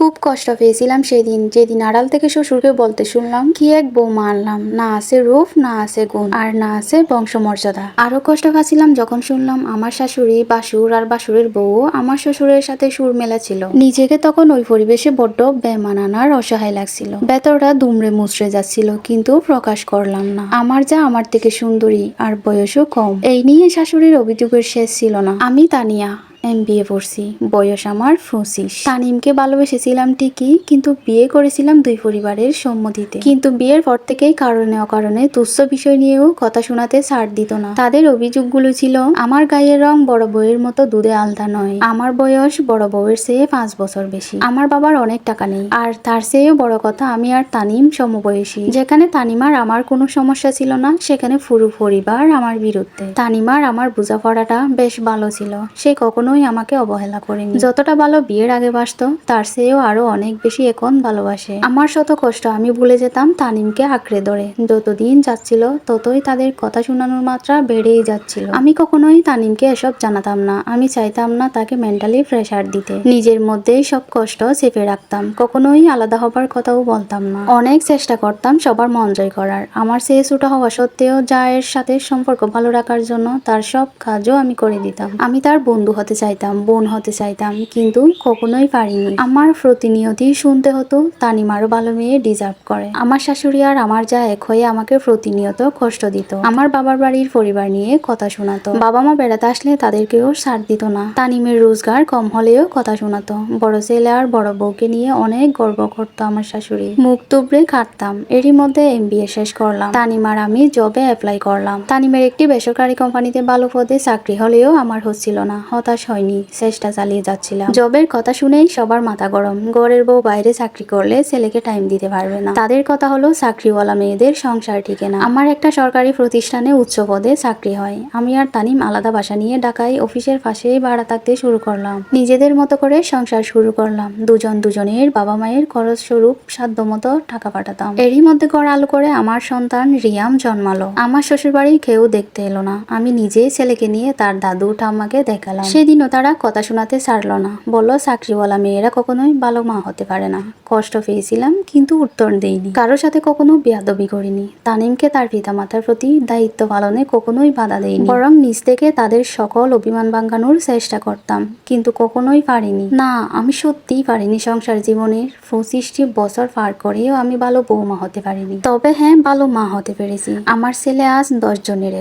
খুব কষ্ট পেয়েছিলাম সেদিন, যেদিন আড়াল থেকে শ্বশুরকে বলতে শুনলাম, কি এক বৌমা আনলাম, না আছে রূপ, না আছে গুণ, আর না আছে বংশমর্যাদা। আরো কষ্ট পাচ্ছিলাম যখন শুনলাম আমার শাশুড়ি, বাসুর আর বাসুরের বউ আমার শ্বশুরের সাথে সুর মেলা ছিল। নিজেকে তখন ওই পরিবেশে বড্ড বেমানানার অসহায় লাগছিল। ভেতরটা দুমড়ে মুচড়ে যাচ্ছিল, কিন্তু প্রকাশ করলাম না। আমার যা আমার থেকে সুন্দরী, আর বয়সও কম। এই নিয়ে শাশুড়ির অভিযোগের শেষ ছিল না। আমি তানিয়া, MBA পড়ছি, বয়স আমার 25। তানিমকে ভালোবেসেছিলাম ঠিকই, কিন্তু বিয়ে করেছিলাম দুই পরিবারের সম্মতিতে। কিন্তু বিয়ের পর থেকেই কারণে অকারণে তুচ্ছ বিষয় নিয়েও কথা শোনাতে ছাড় দিত না। তাদের অভিযোগগুলো ছিল, আমার গায়ের রং বড় বউয়ের মতো দুধে আলতা নয়, আমার বয়স বড় বউয়ের চেয়ে 5 বছর বেশি, আমার বাবার অনেক টাকা নেই, আর তার চেয়েও বড় কথা আমি আর তানিম সমবয়সী। যেখানে তানিমার আমার কোনো সমস্যা ছিল না, সেখানে পুরো পরিবার আমার বিরুদ্ধে। তানিমার আমার বোঝাপড়াটা বেশ ভালো ছিল, সে কখনোই আমাকে অবহেলা করেনি। যতটা ভালো বিয়ের আগে বাসতো, তার চেয়েও আরো অনেক বেশি এখন ভালোবাসে। আমার শত কষ্ট আমি ভুলে যেতাম তানিমকে আঁকড়ে ধরে। যতদিন যাচ্ছিল ততই তাদের কথা শোনানোর মাত্রা বেড়েই যাচ্ছিল। আমি কখনোই তানিমকে এসব জানাতাম না, আমি চাইতাম না তাকে মেন্টালি প্রেশার দিতে। নিজের মধ্যেই সব কষ্ট চেপে রাখতাম, কখনোই আলাদা হবার কথাও বলতাম না। অনেক চেষ্টা করতাম সবার মন জয় করার। আমার চেয়ে ছোট হওয়া সত্ত্বেও জায়ের সাথে সম্পর্ক ভালো রাখার জন্য তার সব কাজও আমি করে দিতাম। আমি তার বন্ধু হতে চাইতাম, বোন হতে চাইতাম, কিন্তু কখনোই পারিনি। আমার প্রতিনিয়তই শুনতে হতো তানিম আরো ভালো মেয়ে ডিজার্ভ করে। আমার শাশুড়ি আর আমার যা এক হয়ে আমাকে প্রতিনিয়ত কষ্ট দিত। আমার বাবার বাড়ির পরিবার নিয়ে কথা শোনাতো। বাবা মা বেড়াতে আসলে তাদেরকেও ছাড় দিত না। তানিমের রোজগার কম হলেও কথা শোনাতো। বড় ছেলে আর বড় বউকে নিয়ে অনেক গর্ব করতো আমার শাশুড়ি। মুখ তুবড়ে কাটতাম। এরই মধ্যে MBA শেষ করলাম। তানিম আর আমি জবে অ্যাপ্লাই করলাম। তানিমের একটি বেসরকারি কোম্পানিতে ভালো পদে চাকরি হলেও আমার হচ্ছিল না। হতাশ হয়নি, চেষ্টা চালিয়ে যাচ্ছিলাম। জবের কথা শুনেই সবার মাথা গরম। ঘরের বউ বাইরে চাকরি করলে ছেলেকে টাইম দিতে পারবে না। তাদের কথা হলো চাকরিওয়ালা মেয়েদের সংসার টিকে না। আমার একটা সরকারি প্রতিষ্ঠানে উচ্চ পদে চাকরি হয়। আমি আর তানিম আলাদা বাসা নিয়ে ঢাকায় অফিসের পাশেই ভাড়া থাকতে শুরু করলাম। নিজেদের মতো করে সংসার শুরু করলাম। দুজন দুজনের বাবা মায়ের খরচ স্বরূপ সাধ্যমতো টাকা পাঠাতাম। এরই মধ্যে ঘর আলো করে আমার সন্তান রিয়াম জন্মালো। আমার শ্বশুর বাড়ি কেউ দেখতে এলো না। আমি নিজেই ছেলেকে নিয়ে তার দাদু ঠাম্মাকে দেখালাম। সেদিনও তারা কথা শোনাতে ছাড়লো না। বলল, চাকরিওয়ালা মেয়েরা কখনোই ভালো মা হতে পারে না। কষ্ট পেয়েছিলাম, কিন্তু উত্তর দেইনি। কারোর সাথে কখনো বেয়াদবি করিনি। তানিমকে তার পিতামাতার প্রতি দায়িত্ব পালনে কখনোই বাধা দেইনি, বরং নিজ থেকে তাদের সকল অভিমান ভাঙানোর চেষ্টা করতাম, কিন্তু কখনোই পারিনি। না, আমি সত্যিই পারিনি। সংসার জীবনের 25টি বছর পার করেও আমি ভালো বৌমা হতে পারিনি। তবে হ্যাঁ, ভালো মা হতে পেরেছি। আমার ছেলে আজ 10 জনের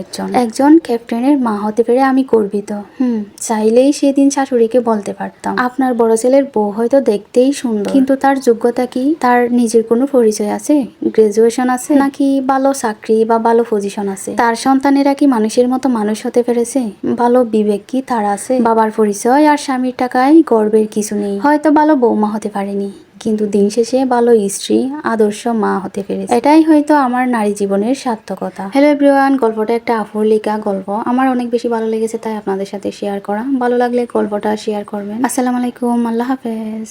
একজন ক্যাপ্টেনের মা হতে পেরে আমি গর্বিত। চাইলেই সেদিন শাশুড়িকে বলতে পারতাম, আপনার বড় ছেলের বউ হয়তো দেখতেই সুন্দর, কিন্তু তার যোগ্যতা কি? তার নিজের কোনো পরিচয় আছে? গ্রাজুয়েশন আছে, নাকি ভালো চাকরি বা ভালো পজিশন আছে? তার সন্তানেরা কি মানুষের মতো মানুষ হতে পেরেছে? ভালো বিবেক কি তার আছে? বাবার পরিচয় আর স্বামীর টাকায় গর্বের কিছু নেই। হয়তো ভালো বৌমা হতে পারেনি, কিন্তু দিন শেষে ভালো স্ত্রী, আদর্শ মা হতে পেরেছে। এটাই হয়তো আমার নারী জীবনের সার্থকতা। হ্যালো এভরিওয়ান, গল্পটা একটা আপুর লেখা গল্প। আমার অনেক বেশি ভালো লেগেছে, তাই আপনাদের সাথে শেয়ার করা। ভালো লাগলে গল্পটা শেয়ার করবেন। আসসালামু আলাইকুম, আল্লাহ হাফেজ।